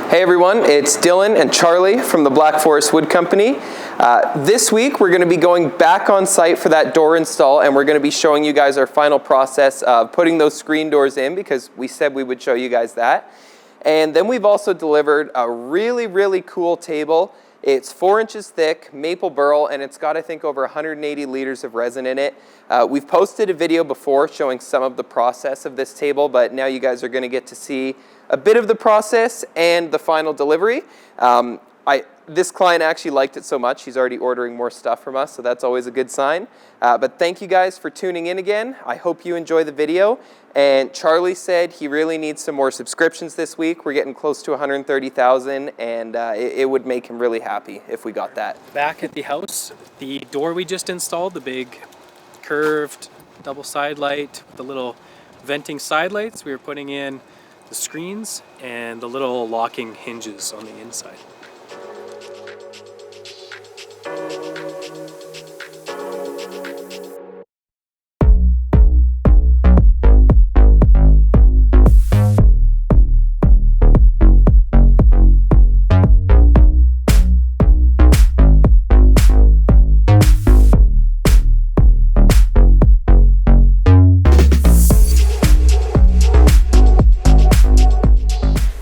Hey everyone, it's Dylan and Charlie from the Black Forest Wood Company. This week we're going to be going back on site for that door install, and we're going to be showing you guys our final process of putting those screen doors in, because we said we would show you guys that. And then we've also delivered a really cool table. It's 4 inches thick, maple burl, and it's got, I think, over 180 liters of resin in it. We've posted a video before showing some of the process of this table, but now you guys are going to get to see a bit of the process and the final delivery. This client actually liked it so much, he's already ordering more stuff from us, so that's always a good sign. But thank you guys for tuning in again. I hope you enjoy the video. And Charlie said he really needs some more subscriptions this week. We're getting close to 130,000, and it would make him really happy if we got that. Back at the house, the door we just installed, the big curved double side light with the little venting side lights, we were putting in the screens and the little locking hinges on the inside.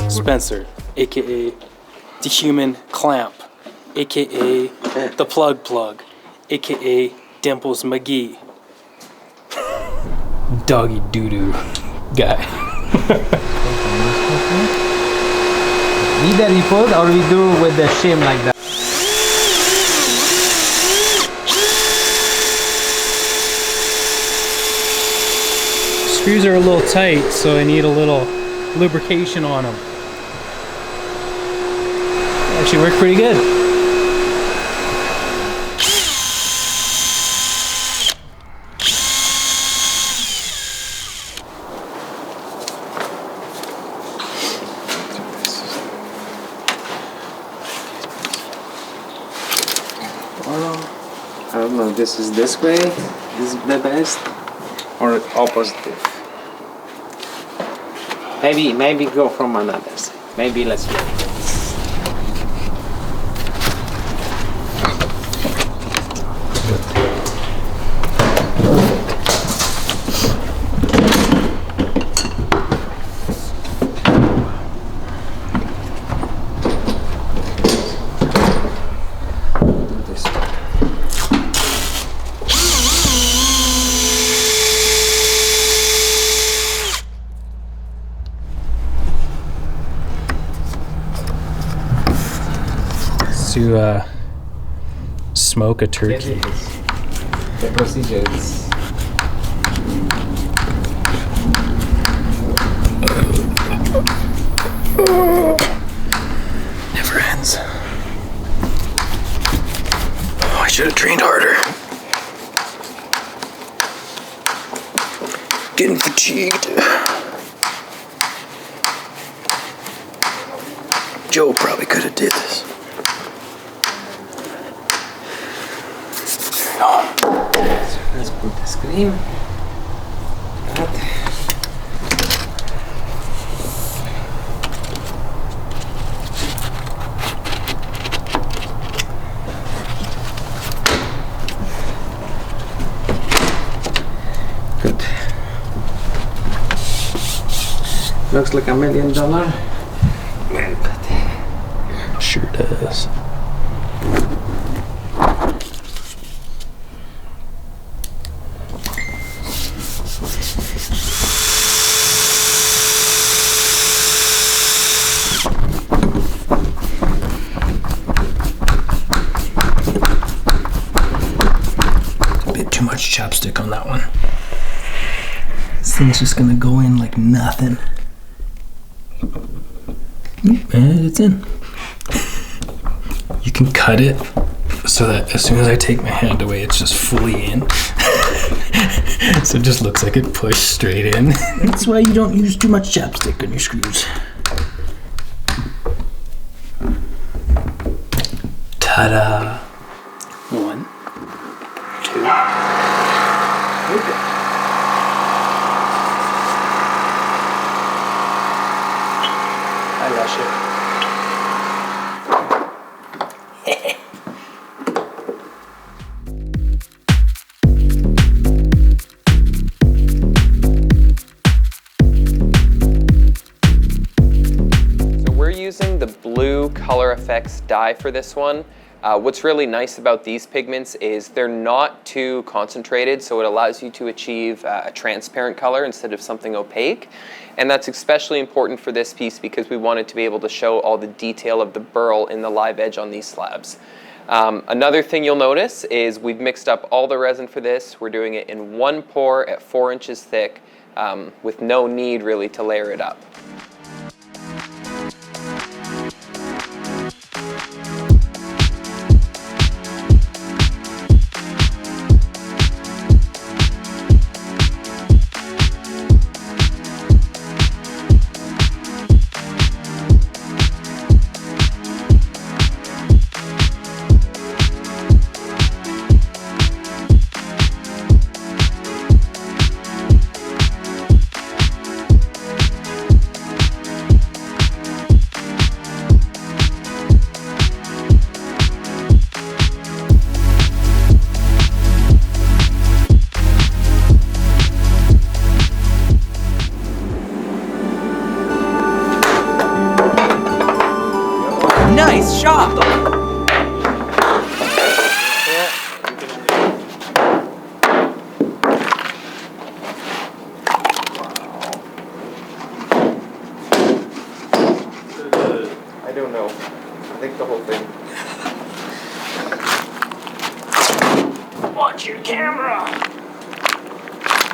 Spencer, aka the human clamp, aka the plug, aka Dimples McGee, doggy doo-doo guy. Either you put or we do with the shim like that. Screws are a little tight, so I need a little lubrication on them. Actually worked pretty good. I don't know, this is this way, this is the best, or opposite. Maybe go from another side. Maybe let's do it. To smoke a turkey. The procedure is Never ends. Oh, I should have trained harder. Getting fatigued. Joe probably could have did this. let's put the screen. Good. Looks like $1 million. Well, good. Sure does. Too much chapstick on that one. This thing's just gonna go in like nothing. And it's in. You can cut it so that as soon as I take my hand away, it's just fully in. So it just looks like it pushed straight in. That's why you don't use too much chapstick on your screws. Ta-da! 1, 2. Okay. I rush it. using the blue Color Effects dye for this one. What's really nice about these pigments is they're not too concentrated, so it allows you to achieve a transparent color instead of something opaque. And that's especially important for this piece because we wanted to be able to show all the detail of the burl in the live edge on these slabs. Another thing you'll notice is we've mixed up all the resin for this. We're doing it in one pour at 4 inches thick with no need really to layer it up. Nice shot! I don't know. I think the whole thing. Watch your camera!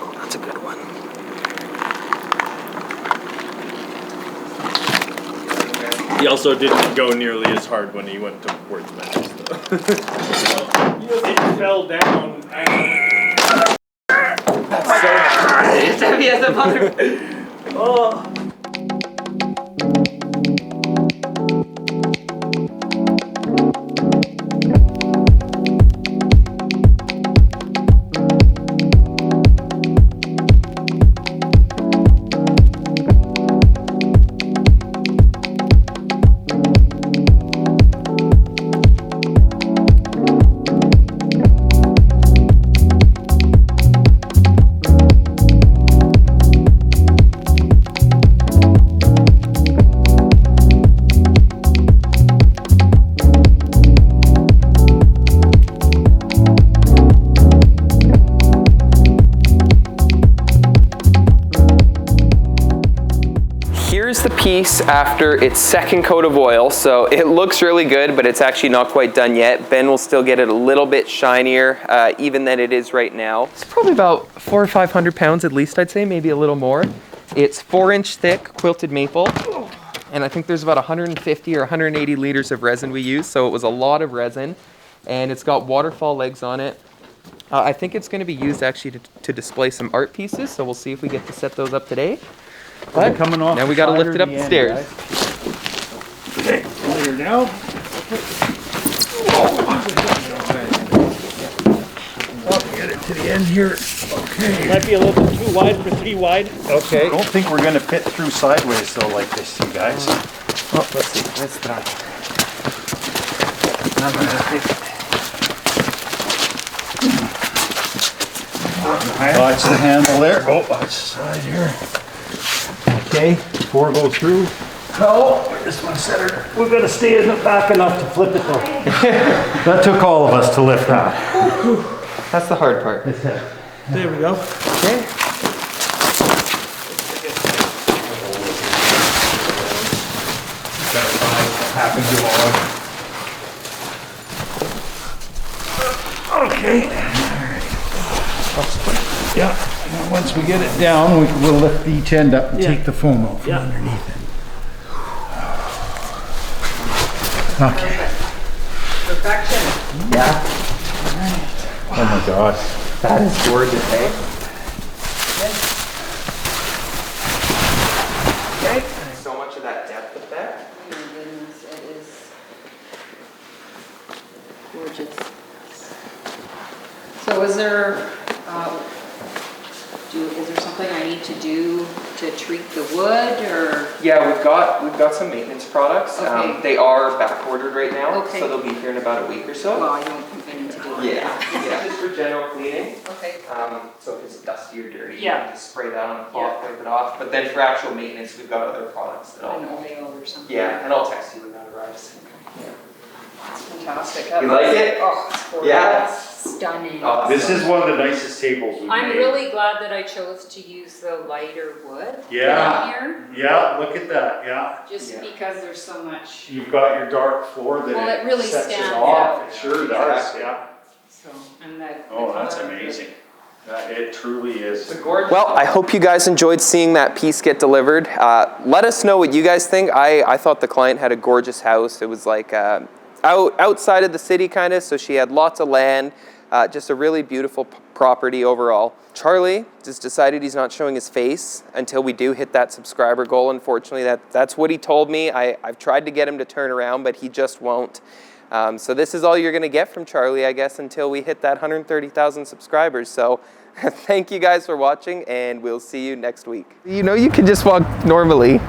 Oh, that's a good one. He also didn't go nearly as hard when he went towards Venice, though. It fell down. That's so hard. It's heavy as a mother. Oh. Here's the piece after its second coat of oil. So it looks really good, but it's actually not quite done yet. Ben will still get it a little bit shinier even than it is right now. It's probably about 400 or 500 pounds at least, I'd say, maybe a little more. It's 4-inch thick quilted maple. And I think there's about 150 or 180 liters of resin we use. So it was a lot of resin, and it's got waterfall legs on it. I think it's going to be used actually to display some art pieces. So we'll see if we get to set those up today. But coming off now we got to lift it up the stairs. Okay, later down. I'll get it to the end here. Okay. Might be a little bit too wide for 3 wide. Okay. I don't think we're gonna fit through sideways though like this, you guys. Oh, let's see. Let's try. Watch the handle there. Oh, watch the side here. Okay, 4 go through. Oh, this one set her. We're gonna stay in the back enough to flip it though. That took all of us to lift that. That's the hard part. There we go. Okay. Okay. Yeah, and once we get it down, we'll lift each end up and take the foam out from underneath it. Okay. Perfection. Yeah. Oh my God. That is gorgeous, eh? Okay. So much of that depth effect. Oh my goodness, it is gorgeous. So is there, is there something I need to do to treat the wood, or? Yeah, we've got some maintenance products. Okay. They are back ordered right now, Okay. so they'll be here in about a week or so. Well, I don't think I need to do Yeah, just for general cleaning. Okay. So if it's dusty or dirty, Yeah. you can just spray that on the cloth, wipe it off. But then for actual maintenance, we've got other products that An oil or something. yeah, and I'll text you when that arrives. It's fantastic. You like it? Oh, it's gorgeous. Yeah. Stunning. Oh, This is one of the nicest tables we've I'm made. really glad that I chose to use the lighter wood Yeah. down here, Yeah, look at that, yeah. just Yeah. because there's so much, You've got your dark floor that Well, it really sets it stands off. out. It sure does, Exactly. yeah. so, and that. Oh, that's amazing. It truly is. Well, I hope you guys enjoyed seeing that piece get delivered. Let us know what you guys think. I thought the client had a gorgeous house. It was like outside of the city kind of, so she had lots of land. Just a really beautiful property overall. Charlie just decided he's not showing his face until we do hit that subscriber goal. Unfortunately, that's what he told me. I've tried to get him to turn around, but he just won't. So this is all you're going to get from Charlie, I guess, until we hit that 130,000 subscribers. So thank you guys for watching, and we'll see you next week. You know, you can just walk normally.